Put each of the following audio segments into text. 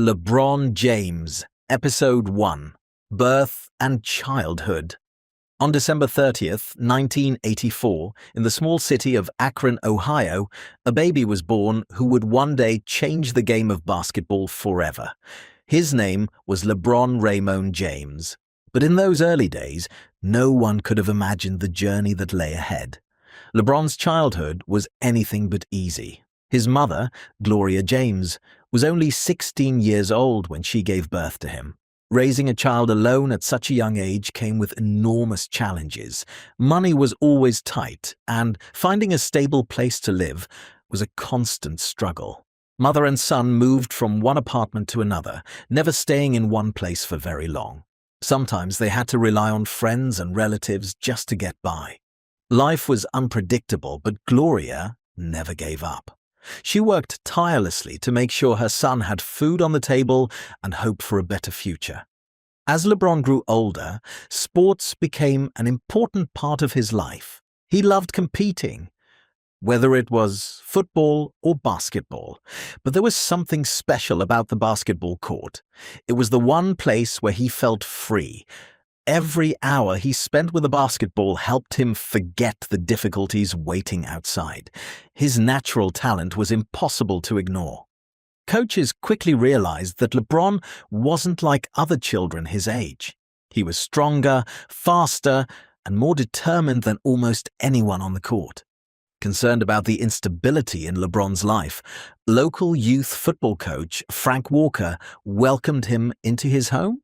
LeBron James, Episode 1, Birth and Childhood. On December 30th, 1984, in the small city of Akron, Ohio, a baby was born who would one day change the game of basketball forever. His name was LeBron Raymond James. But in those early days, no one could have imagined the journey that lay ahead. LeBron's childhood was anything but easy. His mother, Gloria James, was only 16 years old when she gave birth to him. Raising a child alone at such a young age came with enormous challenges. Money was always tight, and finding a stable place to live was a constant struggle. Mother and son moved from one apartment to another, never staying in one place for very long. Sometimes they had to rely on friends and relatives just to get by. Life was unpredictable, but Gloria never gave up. She worked tirelessly to make sure her son had food on the table and hope for a better future. As LeBron grew older, sports became an important part of his life. He loved competing, whether it was football or basketball. But there was something special about the basketball court. It was the one place where he felt free. Every hour he spent with a basketball helped him forget the difficulties waiting outside. His natural talent was impossible to ignore. Coaches quickly realized that LeBron wasn't like other children his age. He was stronger, faster, and more determined than almost anyone on the court. Concerned about the instability in LeBron's life, local youth football coach Frank Walker welcomed him into his home.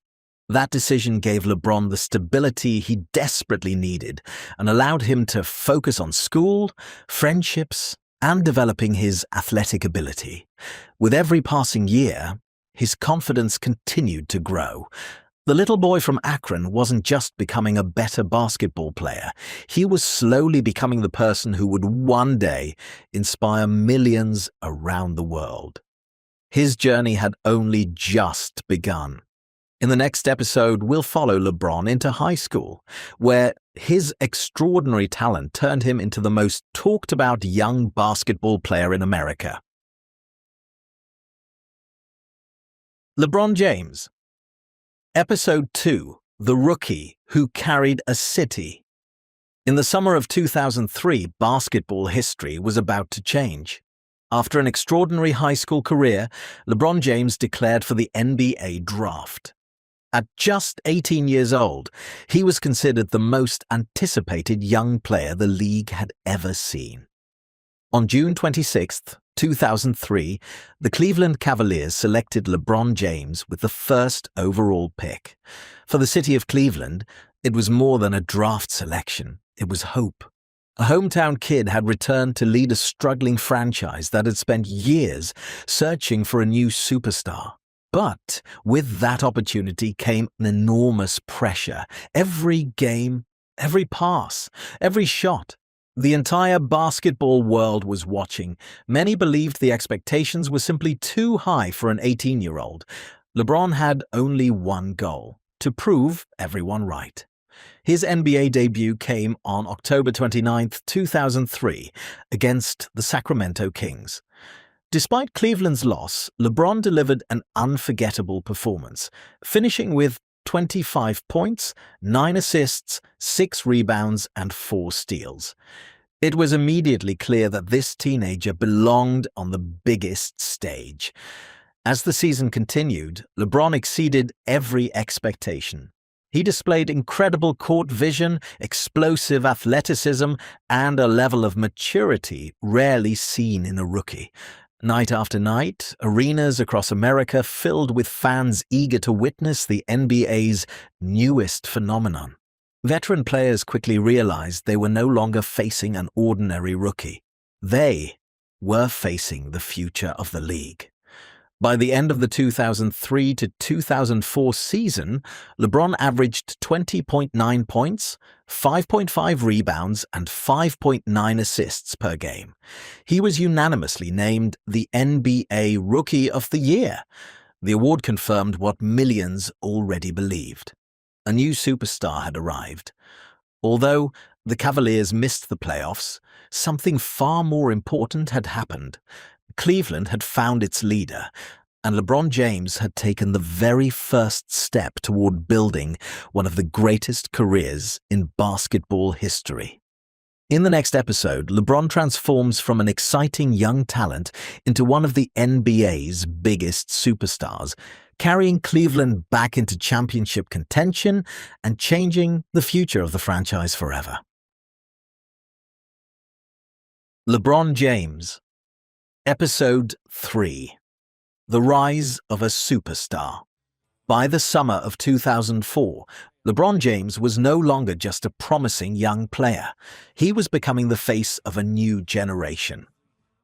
That decision gave LeBron the stability he desperately needed and allowed him to focus on school, friendships, and developing his athletic ability. With every passing year, his confidence continued to grow. The little boy from Akron wasn't just becoming a better basketball player. He was slowly becoming the person who would one day inspire millions around the world. His journey had only just begun. In the next episode, we'll follow LeBron into high school, where his extraordinary talent turned him into the most talked-about young basketball player in America. LeBron James. Episode 2, The Rookie Who Carried a City. In the summer of 2003, basketball history was about to change. After an extraordinary high school career, LeBron James declared for the NBA draft. At just 18 years old, he was considered the most anticipated young player the league had ever seen. On June 26, 2003, the Cleveland Cavaliers selected LeBron James with the first overall pick. For the city of Cleveland, it was more than a draft selection. It was hope. A hometown kid had returned to lead a struggling franchise that had spent years searching for a new superstar. But with that opportunity came an enormous pressure. Every game, every pass, every shot. The entire basketball world was watching. Many believed the expectations were simply too high for an 18-year-old. LeBron had only one goal: to prove everyone right. His NBA debut came on October 29, 2003, against the Sacramento Kings. Despite Cleveland's loss, LeBron delivered an unforgettable performance, finishing with 25 points, 9 assists, 6 rebounds, and 4 steals. It was immediately clear that this teenager belonged on the biggest stage. As the season continued, LeBron exceeded every expectation. He displayed incredible court vision, explosive athleticism, and a level of maturity rarely seen in a rookie. Night after night, arenas across America filled with fans eager to witness the NBA's newest phenomenon. Veteran players quickly realized they were no longer facing an ordinary rookie. They were facing the future of the league. By the end of the 2003 to 2004 season, LeBron averaged 20.9 points, 5.5 rebounds, and 5.9 assists per game. He was unanimously named the NBA Rookie of the Year. The award confirmed what millions already believed. A new superstar had arrived. Although the Cavaliers missed the playoffs, something far more important had happened. Cleveland had found its leader. and LeBron James had taken the very first step toward building one of the greatest careers in basketball history. In the next episode, LeBron transforms from an exciting young talent into one of the NBA's biggest superstars, carrying Cleveland back into championship contention and changing the future of the franchise forever. LeBron James, Episode 3. The Rise of a Superstar. By the summer of 2004, LeBron James was no longer just a promising young player. He was becoming the face of a new generation.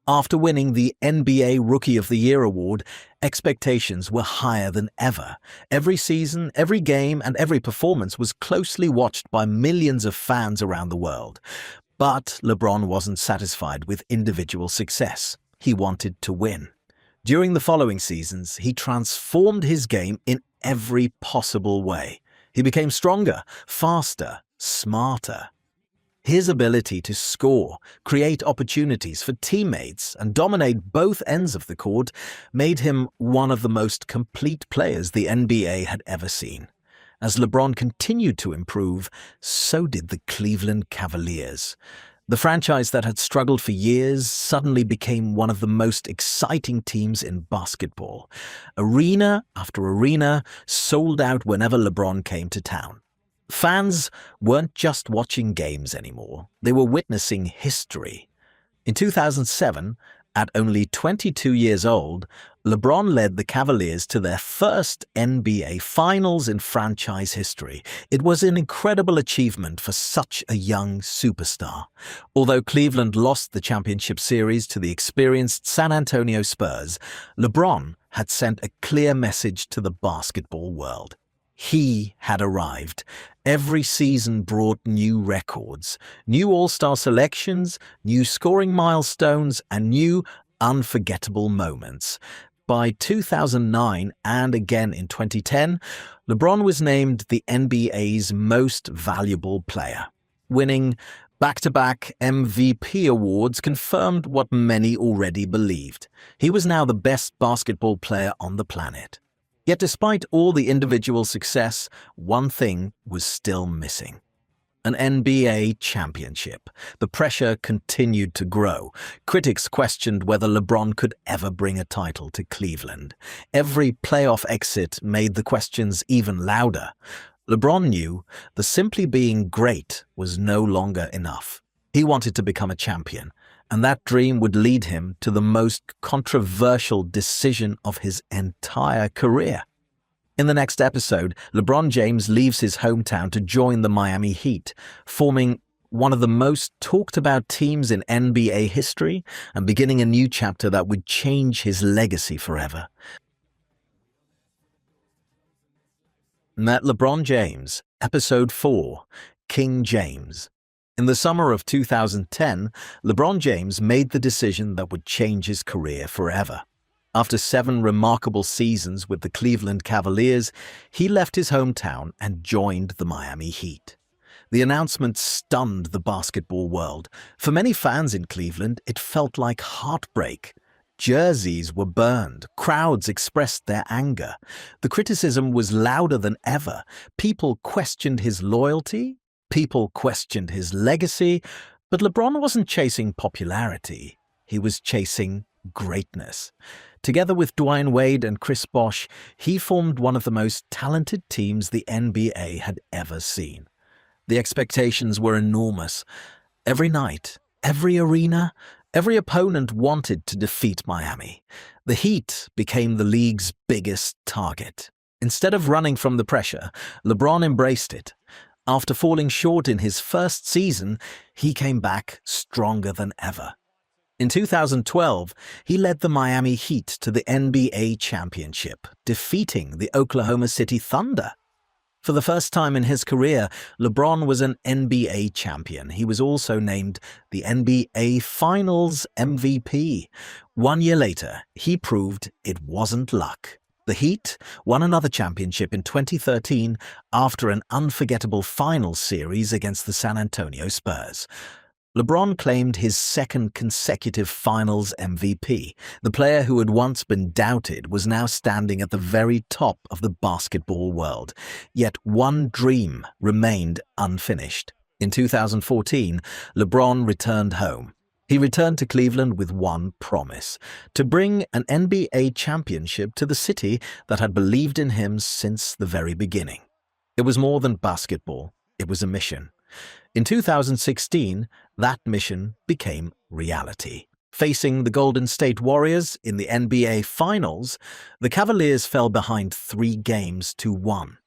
After winning the NBA Rookie of the Year award, expectations were higher than ever. Every season, every game, and every performance was closely watched by millions of fans around the world. But LeBron wasn't satisfied with individual success. He wanted to win. During the following seasons, he transformed his game in every possible way. He became stronger, faster, smarter. His ability to score, create opportunities for teammates, and dominate both ends of the court made him one of the most complete players the NBA had ever seen. As LeBron continued to improve, so did the Cleveland Cavaliers. The franchise that had struggled for years suddenly became one of the most exciting teams in basketball. Arena after arena sold out whenever LeBron came to town. Fans weren't just watching games anymore, they were witnessing history. In 2007, at only 22 years old, LeBron led the Cavaliers to their first NBA Finals in franchise history. It was an incredible achievement for such a young superstar. Although Cleveland lost the championship series to the experienced San Antonio Spurs, LeBron had sent a clear message to the basketball world. He had arrived. Every season brought new records, new All-Star selections, new scoring milestones, and new unforgettable moments. By 2009 and again in 2010, LeBron was named the NBA's most valuable player. Winning back-to-back MVP awards confirmed what many already believed. He was now the best basketball player on the planet. Yet despite all the individual success, one thing was still missing. An NBA championship. The pressure continued to grow. Critics questioned whether LeBron could ever bring a title to Cleveland. Every playoff exit made the questions even louder. LeBron knew that simply being great was no longer enough. He wanted to become a champion, and that dream would lead him to the most controversial decision of his entire career. In the next episode, LeBron James leaves his hometown to join the Miami Heat, forming one of the most talked-about teams in NBA history and beginning a new chapter that would change his legacy forever. Met LeBron James, Episode 4, King James. In the summer of 2010, LeBron James made the decision that would change his career forever. After 7 remarkable seasons with the Cleveland Cavaliers, he left his hometown and joined the Miami Heat. The announcement stunned the basketball world. For many fans in Cleveland, it felt like heartbreak. Jerseys were burned, crowds expressed their anger. The criticism was louder than ever. People questioned his loyalty, people questioned his legacy, but LeBron wasn't chasing popularity. He was chasing greatness. Together with Dwayne Wade and Chris Bosh, he formed one of the most talented teams the NBA had ever seen. The expectations were enormous. Every night, every arena, every opponent wanted to defeat Miami. The Heat became the league's biggest target. Instead of running from the pressure, LeBron embraced it. After falling short in his first season, he came back stronger than ever. In 2012, he led the Miami Heat to the NBA championship, defeating the Oklahoma City Thunder. For the first time in his career, LeBron was an NBA champion. He was also named the NBA Finals MVP. 1 year later, he proved it wasn't luck. The Heat won another championship in 2013 after an unforgettable finals series against the San Antonio Spurs. LeBron claimed his second consecutive Finals MVP. The player who had once been doubted was now standing at the very top of the basketball world. Yet one dream remained unfinished. In 2014, LeBron returned home. He returned to Cleveland with one promise: to bring an NBA championship to the city that had believed in him since the very beginning. It was more than basketball. It was a mission. In 2016, that mission became reality. Facing the Golden State Warriors in the NBA Finals, the Cavaliers fell behind 3 games to 1.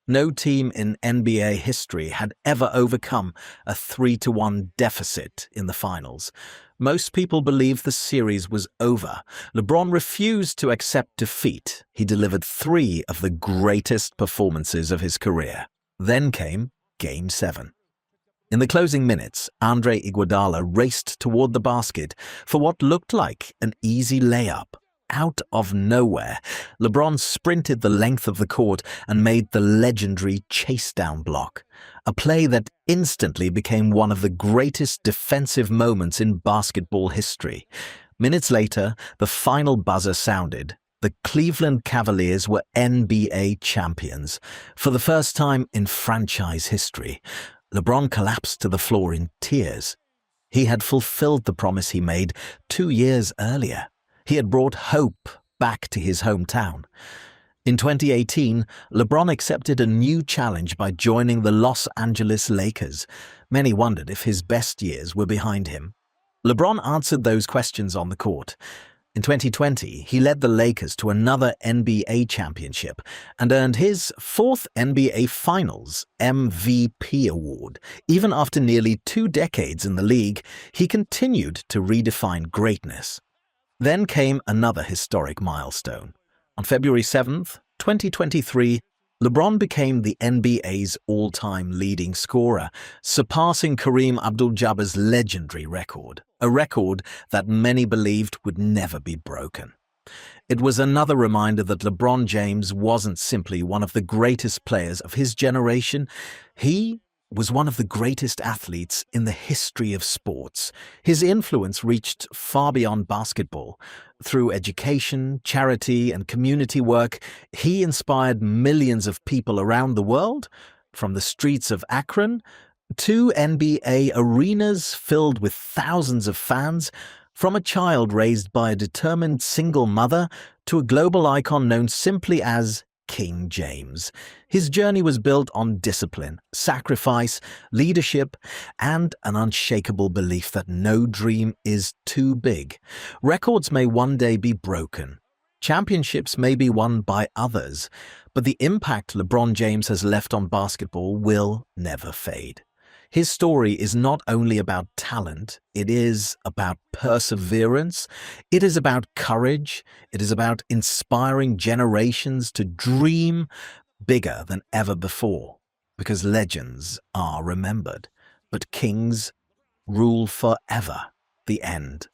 No team in NBA history had ever overcome a 3-1 deficit in the finals. Most people believed the series was over. LeBron refused to accept defeat. He delivered 3 of the greatest performances of his career. Then came Game 7. In the closing minutes, Andre Iguodala raced toward the basket for what looked like an easy layup. Out of nowhere, LeBron sprinted the length of the court and made the legendary chase-down block, a play that instantly became one of the greatest defensive moments in basketball history. Minutes later, the final buzzer sounded. The Cleveland Cavaliers were NBA champions. For the first time in franchise history, LeBron collapsed to the floor in tears. He had fulfilled the promise he made 2 years earlier. He had brought hope back to his hometown. In 2018, LeBron accepted a new challenge by joining the Los Angeles Lakers. Many wondered if his best years were behind him. LeBron answered those questions on the court. In 2020, he led the Lakers to another NBA championship and earned his 4th NBA Finals MVP award. Even after nearly 2 decades in the league, he continued to redefine greatness. Then came another historic milestone. On February 7th, 2023, LeBron became the NBA's all-time leading scorer, surpassing Kareem Abdul-Jabbar's legendary record, a record that many believed would never be broken. It was another reminder that LeBron James wasn't simply one of the greatest players of his generation. He was one of the greatest athletes in the history of sports. His influence reached far beyond basketball. Through education, charity, and community work, he inspired millions of people around the world, from the streets of Akron to NBA arenas filled with thousands of fans, from a child raised by a determined single mother to a global icon known simply as King James. His journey was built on discipline, sacrifice, leadership, and an unshakable belief that no dream is too big. Records may one day be broken. Championships may be won by others, but the impact LeBron James has left on basketball will never fade. His story is not only about talent, it is about perseverance, it is about courage, it is about inspiring generations to dream bigger than ever before, because legends are remembered, but kings rule forever. The end.